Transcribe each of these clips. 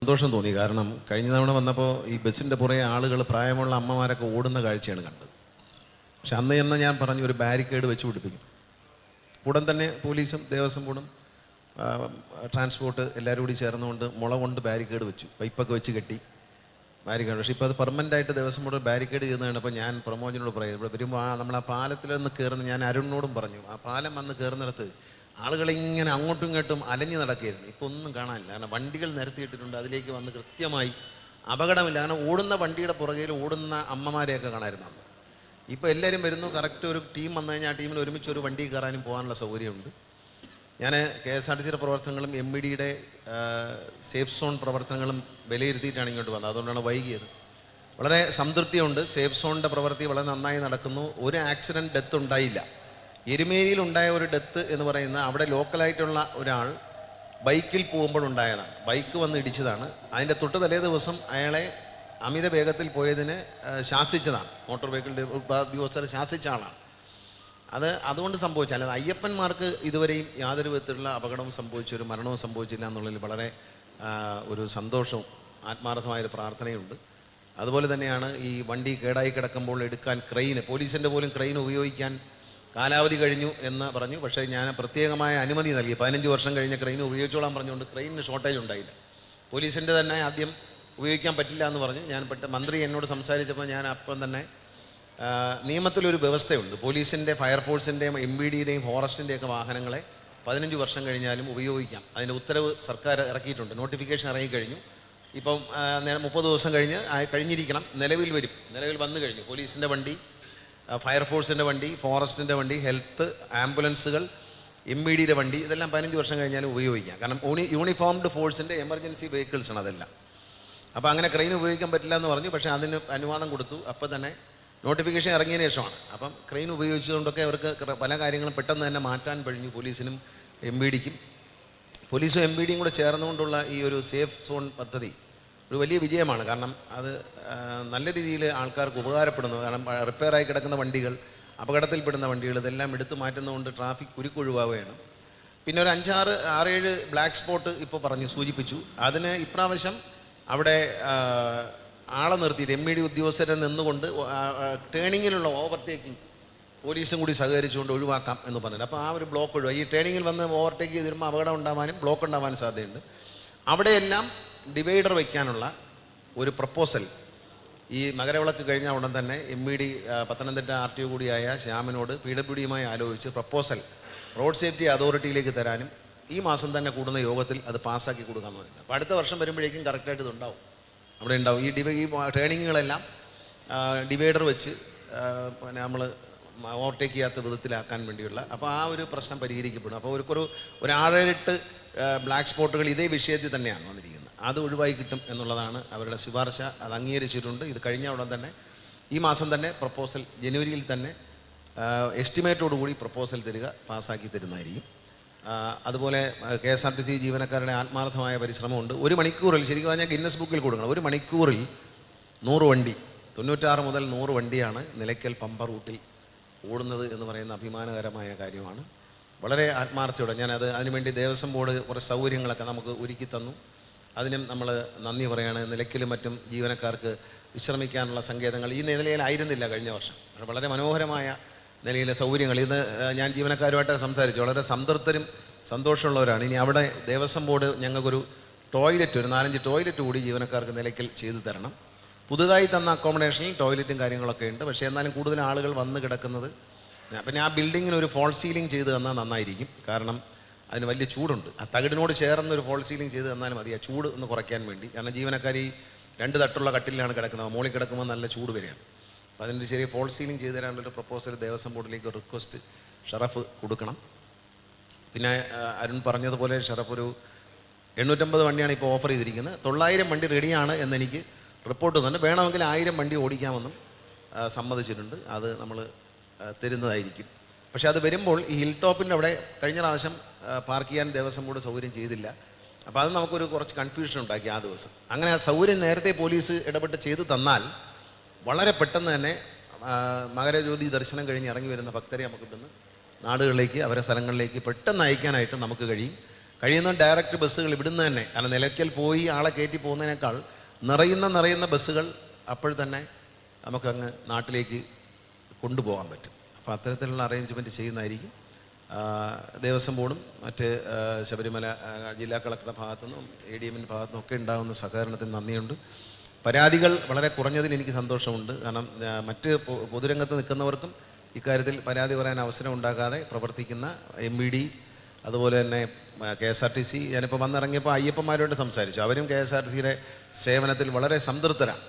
സന്തോഷം തോന്നി. കാരണം കഴിഞ്ഞ തവണ വന്നപ്പോൾ ഈ ബസ്സിൻ്റെ പുറകെ ആളുകൾ, പ്രായമുള്ള അമ്മമാരൊക്കെ ഓടുന്ന കാഴ്ചയാണ് കണ്ടത്. പക്ഷെ അന്ന് ഞാൻ പറഞ്ഞു ഒരു ബാരിക്കേഡ് വെച്ച് പിടിപ്പിക്കും. ഉടൻ തന്നെ പോലീസും ദേവസ്വം ബോർഡും ട്രാൻസ്പോർട്ട് എല്ലാവരും കൂടി ചേർന്നുകൊണ്ട് മുള കൊണ്ട് ബാരിക്കേഡ് വെച്ചു, പൈപ്പൊക്കെ വെച്ച് കെട്ടി ബാരിക്കേഡ്. പക്ഷേ ഇപ്പോൾ അത് പെർമനൻ്റായിട്ട് ദേവസ്വം ബോർഡ് ബാരിക്കേഡ് ചെയ്യുന്നതാണ്. അപ്പോൾ ഞാൻ പ്രമോദിനോട് പറയും, ഇവിടെ വരുമ്പോൾ നമ്മൾ ആ പാലത്തിലൊന്ന് കയറുന്ന, ഞാൻ അരുണിനോടും പറഞ്ഞു, ആ പാലം വന്ന് കയറുന്നിടത്ത് ആളുകളിങ്ങനെ അങ്ങോട്ടും ഇങ്ങോട്ടും അലഞ്ഞു നടക്കുകയായിരുന്നു. ഇപ്പോൾ ഒന്നും കാണാനില്ല. കാരണം വണ്ടികൾ നിരത്തിയിട്ടിട്ടുണ്ട്, അതിലേക്ക് വന്ന് കൃത്യമായി അപകടമില്ല. കാരണം ഓടുന്ന വണ്ടിയുടെ പുറകിൽ ഓടുന്ന അമ്മമാരെയൊക്കെ കാണാമായിരുന്നു അന്ന്. ഇപ്പോൾ എല്ലാവരും വരുന്നു, കറക്റ്റ് ഒരു ടീം വന്നു കഴിഞ്ഞാൽ ആ ടീമിൽ ഒരുമിച്ച് ഒരു വണ്ടി കയറാനും പോകാനുള്ള സൗകര്യമുണ്ട്. ഞാൻ KSRTCയുടെ പ്രവർത്തനങ്ങളും MVDയുടെ സേഫ് സോൺ പ്രവർത്തനങ്ങളും വിലയിരുത്തിയിട്ടാണ് ഇങ്ങോട്ട് വന്നത്. അതുകൊണ്ടാണ് വൈകിയത്. വളരെ സംതൃപ്തിയുണ്ട്. സേഫ് സോണിൻ്റെ പ്രവൃത്തി വളരെ നന്നായി നടക്കുന്നു. ഒരു ആക്സിഡൻറ്റ് ഡെത്ത് ഉണ്ടായില്ല. എരുമേലിയിൽ ഉണ്ടായ ഒരു ഡെത്ത് എന്ന് പറയുന്ന അവിടെ ലോക്കലായിട്ടുള്ള ഒരാൾ ബൈക്കിൽ പോകുമ്പോഴുണ്ടായതാണ്. ബൈക്ക് വന്ന് ഇടിച്ചതാണ്. അതിൻ്റെ തൊട്ട് തലേ ദിവസം അയാളെ അമിത വേഗത്തിൽ പോയതിന് ശാസിച്ചതാണ്. മോട്ടോർ വെഹിക്കിൾ ഉദ്യോഗസ്ഥർ ശാസിച്ച ആളാണ്. അതുകൊണ്ട് സംഭവിച്ച, അല്ലാതെ അയ്യപ്പന്മാർക്ക് ഇതുവരെയും യാതൊരു വിധത്തിലുള്ള അപകടവും സംഭവിച്ചു, ഒരു മരണവും സംഭവിച്ചില്ല എന്നുള്ളതിൽ വളരെ ഒരു സന്തോഷവും ആത്മാർത്ഥമായൊരു പ്രാർത്ഥനയുണ്ട്. അതുപോലെ തന്നെയാണ് ഈ വണ്ടി കേടായി കിടക്കുമ്പോൾ എടുക്കാൻ ക്രെയിന്, പോലീസിൻ്റെ പോലും ക്രെയിൻ ഉപയോഗിക്കാൻ കാലാവധി കഴിഞ്ഞു എന്ന് പറഞ്ഞു. പക്ഷേ ഞാൻ പ്രത്യേകമായ അനുമതി നൽകി. 15 വർഷം കഴിഞ്ഞ ക്രെയിൻ ഉപയോഗിച്ചോളാൻ പറഞ്ഞുകൊണ്ട് ക്രെയിനിന് ഷോർട്ടേജ് ഉണ്ടായില്ല. പോലീസിൻ്റെ തന്നെ ആദ്യം ഉപയോഗിക്കാൻ പറ്റില്ല എന്ന് പറഞ്ഞു. മന്ത്രി എന്നോട് സംസാരിച്ചപ്പോൾ ഞാൻ അപ്പം തന്നെ നിയമത്തിലൊരു വ്യവസ്ഥയുണ്ട്. പോലീസിൻ്റെ, ഫയർഫോഴ്സിൻ്റെയും MVDയുടെയും ഫോറസ്റ്റിൻ്റെയൊക്കെ വാഹനങ്ങളെ 15 വർഷം കഴിഞ്ഞാലും ഉപയോഗിക്കാം. അതിൻ്റെ ഉത്തരവ് സർക്കാർ ഇറക്കിയിട്ടുണ്ട്. നോട്ടിഫിക്കേഷൻ ഇറങ്ങിക്കഴിഞ്ഞു. ഇപ്പം 30 ദിവസം കഴിഞ്ഞിരിക്കണം. നിലവിൽ വന്നു കഴിഞ്ഞു. പോലീസിൻ്റെ വണ്ടി, ഫയർഫോഴ്സിൻ്റെ വണ്ടി, ഫോറസ്റ്റിൻ്റെ വണ്ടി, ഹെൽത്ത്, ആംബുലൻസുകൾ, MVDയുടെ വണ്ടി, ഇതെല്ലാം 15 വർഷം കഴിഞ്ഞാലും ഉപയോഗിക്കാം. കാരണം യൂണിഫോംഡ് ഫോഴ്സിൻ്റെ എമർജൻസി വെഹിക്കിൾസാണ് അതെല്ലാം. അപ്പോൾ അങ്ങനെ ക്രെയിൻ ഉപയോഗിക്കാൻ പറ്റില്ല എന്ന് പറഞ്ഞു. പക്ഷേ അതിന് അനുവാദം കൊടുത്തു. അപ്പോൾ തന്നെ നോട്ടിഫിക്കേഷൻ ഇറങ്ങിയതിന് ശേഷമാണ്. അപ്പം ക്രെയിൻ ഉപയോഗിച്ചുകൊണ്ടൊക്കെ അവർക്ക് പല കാര്യങ്ങളും പെട്ടെന്ന് തന്നെ മാറ്റാൻ കഴിഞ്ഞു. പോലീസിനും MVDക്കും, പോലീസും MVDയും കൂടെ ചേർന്നുകൊണ്ടുള്ള ഈ ഒരു സേഫ് സോൺ പദ്ധതി ഒരു വലിയ വിജയമാണ്. കാരണം അത് നല്ല രീതിയിൽ ആൾക്കാർക്ക് ഉപകാരപ്പെടുന്നു. കാരണം റിപ്പയറായി കിടക്കുന്ന വണ്ടികൾ, അപകടത്തിൽപ്പെടുന്ന വണ്ടികൾ, ഇതെല്ലാം എടുത്തു മാറ്റുന്നതുകൊണ്ട് ട്രാഫിക് കുരുക്കൊഴിവാവുകയാണ്. പിന്നെ ഒരു 6-7 ബ്ലാക്ക് സ്പോട്ട് ഇപ്പോൾ സൂചിപ്പിച്ചു. അതിന് ഇപ്രാവശ്യം അവിടെ ആളെ നിർത്തിയിട്ട് MVD ഉദ്യോഗസ്ഥരെ നിന്നുകൊണ്ട് ടേണിങ്ങിലുള്ള ഓവർടേക്കിംഗ് പോലീസും കൂടി സഹകരിച്ചുകൊണ്ട് ഒഴിവാക്കാം എന്ന് പറഞ്ഞിട്ട്, അപ്പോൾ ആ ഒരു ബ്ലോക്ക് ഒഴിവാക്കി. ഈ ടേണിങ്ങിൽ വന്ന് ഓവർടേക്ക് ചെയ്ത് വരുമ്പോൾ അപകടം ഉണ്ടാവാനും ബ്ലോക്ക് ഉണ്ടാവാനും സാധ്യതയുണ്ട്. അവിടെയെല്ലാം ഡിവൈഡർ വയ്ക്കാനുള്ള ഒരു പ്രപ്പോസൽ ഈ മകരവിളക്ക് കഴിഞ്ഞ ഉടൻ തന്നെ MVD പത്തനംതിട്ട RTO കൂടിയായ ശ്യാമിനോട് PWDയുമായി ആലോചിച്ച് പ്രപ്പോസൽ റോഡ് സേഫ്റ്റി അതോറിറ്റിയിലേക്ക് തരാനും ഈ മാസം തന്നെ കൂടുന്ന യോഗത്തിൽ അത് പാസ്സാക്കി കൊടുക്കാമെന്ന് പറയുന്നത്. അപ്പോൾ അടുത്ത വർഷം വരുമ്പോഴേക്കും കറക്റ്റായിട്ട് ഇതുണ്ടാവും, അവിടെ ഉണ്ടാവും. ഈ ട്രെയിനിങ്ങുകളെല്ലാം ഡിവൈഡർ വെച്ച് പിന്നെ നമ്മൾ ഓവർടേക്ക് ചെയ്യാത്ത വിധത്തിലാക്കാൻ വേണ്ടിയുള്ള, അപ്പോൾ ആ ഒരു പ്രശ്നം പരിഹരിക്കപ്പെടും. അപ്പോൾ ഒരു 6-8 ബ്ലാക്ക് സ്പോട്ടുകൾ ഇതേ വിഷയത്തിൽ തന്നെയാണ് വന്നിരിക്കുന്നത്. അത് ഒഴിവായി കിട്ടും എന്നുള്ളതാണ് അവരുടെ ശുപാർശ. അത് അംഗീകരിച്ചിട്ടുണ്ട്. ഇത് കഴിഞ്ഞ ഉടൻ തന്നെ ഈ മാസം തന്നെ പ്രപ്പോസൽ, ജനുവരിയിൽ തന്നെ എസ്റ്റിമേറ്റോടുകൂടി പ്രപ്പോസൽ തരിക, പാസ്സാക്കി തരുന്നതായിരിക്കും. അതുപോലെ KSRTC ജീവനക്കാരുടെ ആത്മാർത്ഥമായ പരിശ്രമമുണ്ട്. 1 മണിക്കൂറിൽ, ശരിക്കും പറഞ്ഞാൽ ഗിന്നസ് ബുക്കിൽ കൊടുക്കണം, 1 മണിക്കൂറിൽ 100 വണ്ടി, 96 മുതൽ 100 വണ്ടിയാണ് നിലയ്ക്കൽ പമ്പ റൂട്ടിൽ ഓടുന്നത് എന്ന് പറയുന്ന അഭിമാനകരമായ കാര്യമാണ്. വളരെ ആത്മാർത്ഥയോടെ അതിനുവേണ്ടി ദേവസ്വം ബോർഡ് കുറച്ച് സൗകര്യങ്ങളൊക്കെ നമുക്ക് ഒരുക്കി തന്നു. അതിനും നമ്മൾ നന്ദി പറയുകയാണ്. നിലയ്ക്കലും മറ്റും ജീവനക്കാർക്ക് വിശ്രമിക്കാനുള്ള സങ്കേതങ്ങൾ ഈ നിലയിലായിരുന്നില്ല കഴിഞ്ഞ വർഷം. വളരെ മനോഹരമായ നിലയിലെ സൗകര്യങ്ങൾ. ഇത് ഞാൻ ജീവനക്കാരുമായിട്ട് സംസാരിച്ചു. വളരെ സംതൃപ്തരും സന്തോഷമുള്ളവരാണ്. ഇനി അവിടെ ദേവസ്വം ബോർഡ് ഞങ്ങൾക്കൊരു ടോയ്ലറ്റ്, ഒരു 4-5 ടോയ്ലറ്റ് കൂടി ജീവനക്കാർക്ക് നിലയ്ക്കൽ ചെയ്തു തരണം. പുതുതായി തന്ന അക്കോമഡേഷനിൽ ടോയ്ലറ്റും കാര്യങ്ങളൊക്കെ ഉണ്ട്. പക്ഷേ എന്നാലും കൂടുതൽ ആളുകൾ വന്ന് കിടക്കുന്നത്, പിന്നെ ആ ബിൽഡിങ്ങിന് ഒരു ഫോൾ സീലിംഗ് ചെയ്ത് തന്നാൽ നന്നായിരിക്കും. കാരണം അതിന് വലിയ ചൂടുണ്ട്. ആ തകിടിനോട് ചേർന്നൊരു ഫോൾ സീലിംഗ് ചെയ്ത് തന്നാലും മതി, ആ ചൂട് ഒന്ന് കുറയ്ക്കാൻ വേണ്ടി. കാരണം ജീവനക്കാർ ഈ 2 തട്ടുള്ള കട്ടിലാണ് കിടക്കുന്നത്. മുകളിൽ കിടക്കുമ്പോൾ നല്ല ചൂട് വരികയാണ്. അപ്പോൾ അതിൻ്റെ ചെറിയ ഫോൾ സീലിംഗ് ചെയ്ത് തരാനുള്ളൊരു പ്രപ്പോസൽ ദേവസ്വം ബോർഡിലേക്ക് റിക്വസ്റ്റ് ഷറഫ് കൊടുക്കണം. പിന്നെ അരുൺ പറഞ്ഞതുപോലെ ഷറഫ് ഒരു 850 വണ്ടിയാണ് ഇപ്പോൾ ഓഫർ ചെയ്തിരിക്കുന്നത്. 900 വണ്ടി റെഡിയാണ് എന്നെനിക്ക് റിപ്പോർട്ട് തന്നെ. വേണമെങ്കിൽ 1000 വണ്ടി ഓടിക്കാമെന്നും സമ്മതിച്ചിട്ടുണ്ട്. അത് നമ്മൾ തരുന്നതായിരിക്കും. പക്ഷേ അത് വരുമ്പോൾ ഈ ഹിൽ ടോപ്പിൻ്റെ അവിടെ കഴിഞ്ഞ പ്രാവശ്യം പാർക്ക് ചെയ്യാൻ ദേവസ്വം ബോർഡ് സൗകര്യം ചെയ്തില്ല. അപ്പോൾ അത് നമുക്കൊരു കുറച്ച് കൺഫ്യൂഷൻ ഉണ്ടാക്കി ആ ദിവസം. അങ്ങനെ ആ സൗകര്യം നേരത്തെ പോലീസ് ഇടപെട്ട് ചെയ്തു തന്നാൽ വളരെ പെട്ടെന്ന് തന്നെ മകരജ്യോതി ദർശനം കഴിഞ്ഞ് ഇറങ്ങി വരുന്ന ഭക്തരെ നമുക്ക് ഇവിടുന്ന് നാടുകളിലേക്ക്, അവരെ സ്ഥലങ്ങളിലേക്ക് പെട്ടെന്ന് അയക്കാനായിട്ട് നമുക്ക് കഴിയും. കഴിയുന്ന ഡയറക്റ്റ് ബസ്സുകൾ ഇവിടുന്ന് തന്നെ, കാരണം നിലയ്ക്കൽ പോയി ആളെ കയറ്റി പോകുന്നതിനേക്കാൾ നിറയുന്ന ബസ്സുകൾ അപ്പോൾ തന്നെ നമുക്കങ്ങ് നാട്ടിലേക്ക് കൊണ്ടുപോകാൻ പറ്റും. അപ്പോൾ അത്തരത്തിലുള്ള അറേഞ്ച്മെൻറ്റ് ചെയ്യുന്നതായിരിക്കും. ദേവസ്വം ബോർഡും മറ്റ് ശബരിമല ജില്ലാ കളക്ടറുടെ ഭാഗത്തുനിന്നും ADMൻ്റെ ഭാഗത്തുനിന്നും ഒക്കെ ഉണ്ടാകുന്ന സഹകരണത്തിന് നന്ദിയുണ്ട്. പരാതികൾ വളരെ കുറഞ്ഞതിൽ എനിക്ക് സന്തോഷമുണ്ട്. കാരണം മറ്റ് പൊതുരംഗത്ത് നിൽക്കുന്നവർക്കും ഇക്കാര്യത്തിൽ പരാതി പറയാൻ അവസരം ഉണ്ടാകാതെ പ്രവർത്തിക്കുന്ന MVD, അതുപോലെ തന്നെ KSRTC. ഞാനിപ്പോൾ വന്നിറങ്ങിയപ്പോൾ അയ്യപ്പന്മാരോട് സംസാരിച്ചു. അവരും KSRTCയുടെ സേവനത്തിൽ വളരെ സംതൃപ്തരാണ്,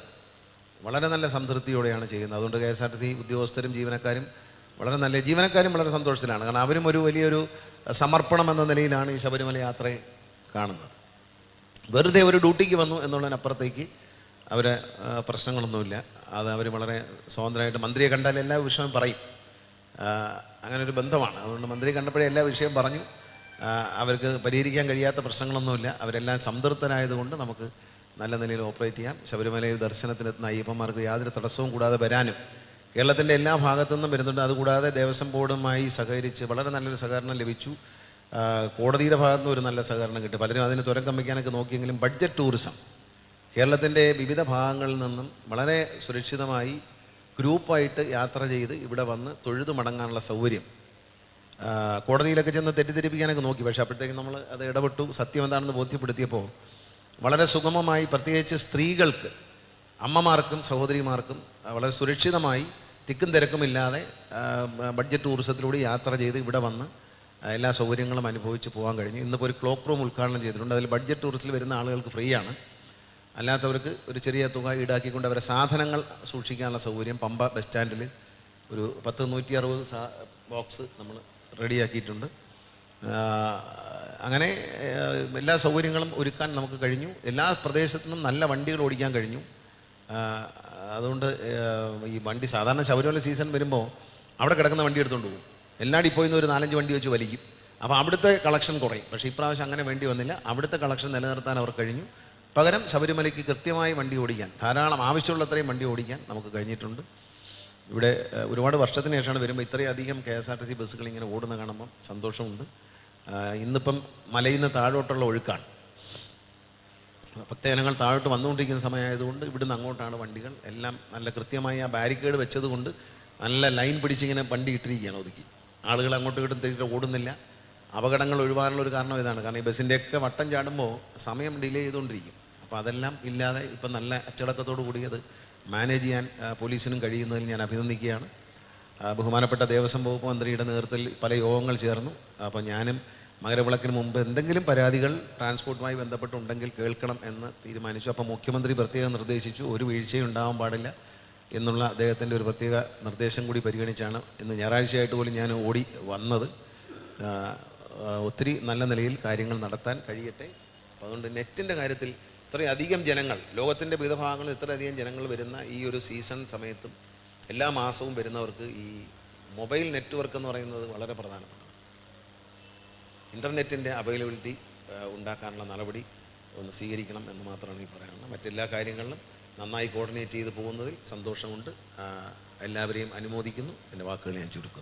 വളരെ നല്ല സംതൃപ്തിയോടെയാണ് ചെയ്യുന്നത്. അതുകൊണ്ട് KSRTC ഉദ്യോഗസ്ഥരും ജീവനക്കാരും വളരെ സന്തോഷത്തിലാണ്. കാരണം അവരും ഒരു വലിയൊരു സമർപ്പണം എന്ന നിലയിലാണ് ഈ ശബരിമല യാത്രയെ കാണുന്നത്. വെറുതെ ഒരു ഡ്യൂട്ടിക്ക് വന്നു എന്നുള്ളതിനപ്പുറത്തേക്ക് അവരെ പ്രശ്നങ്ങളൊന്നുമില്ല. അത് അവർ വളരെ സ്വതന്ത്രമായിട്ട് മന്ത്രിയെ കണ്ടാൽ എല്ലാ വിഷയവും പറയും. അങ്ങനെ ഒരു ബന്ധമാണ്. അതുകൊണ്ട് മന്ത്രിയെ കണ്ടപ്പോഴേ എല്ലാ വിഷയവും പറഞ്ഞു. അവർക്ക് പരിഹരിക്കാൻ കഴിയാത്ത പ്രശ്നങ്ങളൊന്നുമില്ല. അവരെല്ലാം സംതൃപ്തരായതുകൊണ്ട് നമുക്ക് നല്ല നിലയിൽ ഓപ്പറേറ്റ് ചെയ്യാം. ശബരിമലയിൽ ദർശനത്തിനെത്തുന്ന അയ്യപ്പന്മാർക്ക് യാതൊരു തടസ്സവും കൂടാതെ വരാനും കേരളത്തിൻ്റെ എല്ലാ ഭാഗത്തു നിന്നും വരുന്നുണ്ട്. അതുകൂടാതെ ദേവസ്വം ബോർഡുമായി സഹകരിച്ച് വളരെ നല്ലൊരു സഹകരണം ലഭിച്ചു. കോടതിയുടെ ഭാഗത്തുനിന്ന് ഒരു നല്ല സഹകരണം കിട്ടി. പലരും അതിന് തുരങ്കം വയ്ക്കാനൊക്കെ നോക്കിയെങ്കിലും ബഡ്ജറ്റ് ടൂറിസം കേരളത്തിൻ്റെ വിവിധ ഭാഗങ്ങളിൽ നിന്നും വളരെ സുരക്ഷിതമായി ഗ്രൂപ്പായിട്ട് യാത്ര ചെയ്ത് ഇവിടെ വന്ന് തൊഴുതു മടങ്ങാനുള്ള സൗകര്യം. കോടതിയിലൊക്കെ ചെന്ന് തെറ്റിദ്ധരിപ്പിക്കാനൊക്കെ നോക്കി. പക്ഷേ അപ്പോഴത്തേക്കും നമ്മൾ അത് ഇടപെട്ടു. സത്യം എന്താണെന്ന് ബോധ്യപ്പെടുത്തിയപ്പോൾ വളരെ സുഗമമായി, പ്രത്യേകിച്ച് സ്ത്രീകൾക്ക്, അമ്മമാർക്കും സഹോദരിമാർക്കും വളരെ സുരക്ഷിതമായി തിക്കും തിരക്കുമില്ലാതെ ബഡ്ജറ്റ് ടൂറിസത്തിലൂടെ യാത്ര ചെയ്ത് ഇവിടെ വന്ന് എല്ലാ സൗകര്യങ്ങളും അനുഭവിച്ച് പോകാൻ കഴിഞ്ഞു. ഇന്നിപ്പോൾ ഒരു ക്ലോക്ക് റൂം ഉദ്ഘാടനം ചെയ്തിട്ടുണ്ട്. അതിൽ ബഡ്ജറ്റ് ടൂറിസ്റ്റിൽ വരുന്ന ആളുകൾക്ക് ഫ്രീ ആണ്. അല്ലാത്തവർക്ക് ഒരു ചെറിയ തുക ഈടാക്കിക്കൊണ്ട് അവരെ സാധനങ്ങൾ സൂക്ഷിക്കാനുള്ള സൗകര്യം പമ്പ ബസ് സ്റ്റാൻഡിൽ ഒരു 160 ബോക്സ് നമ്മൾ റെഡിയാക്കിയിട്ടുണ്ട്. അങ്ങനെ എല്ലാ സൗകര്യങ്ങളും ഒരുക്കാൻ നമുക്ക് കഴിഞ്ഞു. എല്ലാ പ്രദേശത്തു നിന്നും നല്ല വണ്ടികൾ ഓടിക്കാൻ കഴിഞ്ഞു. അതുകൊണ്ട് ഈ വണ്ടി സാധാരണ ശബരിമല സീസൺ വരുമ്പോൾ അവിടെ കിടക്കുന്ന വണ്ടി എടുത്തുകൊണ്ട് പോകും. എല്ലാ ഡിപ്പോയിൽ നിന്ന് ഒരു 4-5 വണ്ടി വെച്ച് വലിക്കും. അപ്പോൾ അവിടുത്തെ കളക്ഷൻ കുറയും. പക്ഷേ ഇപ്രാവശ്യം അങ്ങനെ വേണ്ടി വന്നില്ല. അവിടുത്തെ കളക്ഷൻ നിലനിർത്താൻ അവർ കഴിഞ്ഞു. പകരം ശബരിമലയ്ക്ക് കൃത്യമായി വണ്ടി ഓടിക്കാൻ, ധാരാളം ആവശ്യമുള്ളത്രയും വണ്ടി ഓടിക്കാൻ നമുക്ക് കഴിഞ്ഞിട്ടുണ്ട്. ഇവിടെ ഒരുപാട് വർഷത്തിന് ശേഷമാണ് വരുമ്പോൾ ഇത്രയധികം KSRTC ബസ്സുകൾ ഇങ്ങനെ ഓടുന്ന കാണുമ്പം സന്തോഷമുണ്ട്. ഇന്നിപ്പം മലയിൽ നിന്ന് താഴോട്ടുള്ള ഒഴുക്കാണ്. ഭക്തജനങ്ങൾ താഴോട്ട് വന്നുകൊണ്ടിരിക്കുന്ന സമയമായതുകൊണ്ട് ഇവിടുന്ന് അങ്ങോട്ടാണ് വണ്ടികൾ എല്ലാം. നല്ല കൃത്യമായി ആ ബാരിക്കേഡ് വെച്ചതുകൊണ്ട് നല്ല ലൈൻ പിടിച്ചിങ്ങനെ വണ്ടി ഇട്ടിരിക്കുകയാണ് ഒതുക്കി. ആളുകൾ അങ്ങോട്ടും ഇങ്ങോട്ടും തിരികെ ഓടുന്നില്ല. അപകടങ്ങൾ ഒഴിവാറുള്ള ഒരു കാരണം ഇതാണ്. കാരണം ഈ ബസ്സിൻ്റെയൊക്കെ വട്ടം ചാടുമ്പോൾ സമയം ഡിലേ ചെയ്തുകൊണ്ടിരിക്കും. അപ്പോൾ അതെല്ലാം ഇല്ലാതെ ഇപ്പം നല്ല അച്ചടക്കത്തോടു കൂടി അത് മാനേജ് ചെയ്യാൻ പോലീസിനും കഴിയുന്നതിൽ ഞാൻ അഭിനന്ദിക്കുകയാണ്. ബഹുമാനപ്പെട്ട ദേവസ്വം വകുപ്പ് മന്ത്രിയുടെ നേതൃത്വത്തിൽ പല യോഗങ്ങൾ ചേർന്നു. അപ്പോൾ ഞാനും മകരവിളക്കിന് മുമ്പ് എന്തെങ്കിലും പരാതികൾ ട്രാൻസ്പോർട്ടുമായി ബന്ധപ്പെട്ടുണ്ടെങ്കിൽ കേൾക്കണം എന്ന് തീരുമാനിച്ചു. അപ്പോൾ മുഖ്യമന്ത്രി പ്രത്യേകം നിർദ്ദേശിച്ചു, ഒരു വീഴ്ചയും ഉണ്ടാവാൻ പാടില്ല എന്നുള്ള അദ്ദേഹത്തിൻ്റെ ഒരു പ്രത്യേക നിർദ്ദേശം കൂടി പരിഗണിച്ചാണ് ഇന്ന് ഞായറാഴ്ചയായിട്ട് പോലും ഞാൻ ഓടി വന്നത്. ഒത്തിരി നല്ല നിലയിൽ കാര്യങ്ങൾ നടത്താൻ കഴിയട്ടെ. അപ്പോൾ അതുകൊണ്ട് നെറ്റിൻ്റെ കാര്യത്തിൽ ഇത്രയധികം ജനങ്ങൾ, ലോകത്തിൻ്റെ വിവിധ ഭാഗങ്ങളിൽ ഇത്രയധികം ജനങ്ങൾ വരുന്ന ഈ ഒരു സീസൺ സമയത്തും എല്ലാ മാസവും വരുന്നവർക്ക് ഈ മൊബൈൽ നെറ്റ്വർക്ക് എന്ന് പറയുന്നത് വളരെ പ്രധാനപ്പെട്ടതാണ്. ഇൻ്റർനെറ്റിൻ്റെ അവൈലബിലിറ്റി ഉണ്ടാക്കാനുള്ള നടപടി ഒന്ന് സ്വീകരിക്കണം എന്ന് മാത്രമാണ് ഈ പറയാനുള്ളത്. മറ്റെല്ലാ കാര്യങ്ങളിലും നന്നായി കോർഡിനേറ്റ് ചെയ്ത് പോകുന്നതിൽ സന്തോഷമുണ്ട്. എല്ലാവരെയും അനുമോദിക്കുന്നു. എൻ്റെ വാക്കുകൾ ഞാൻ ചുരുക്കുന്നു.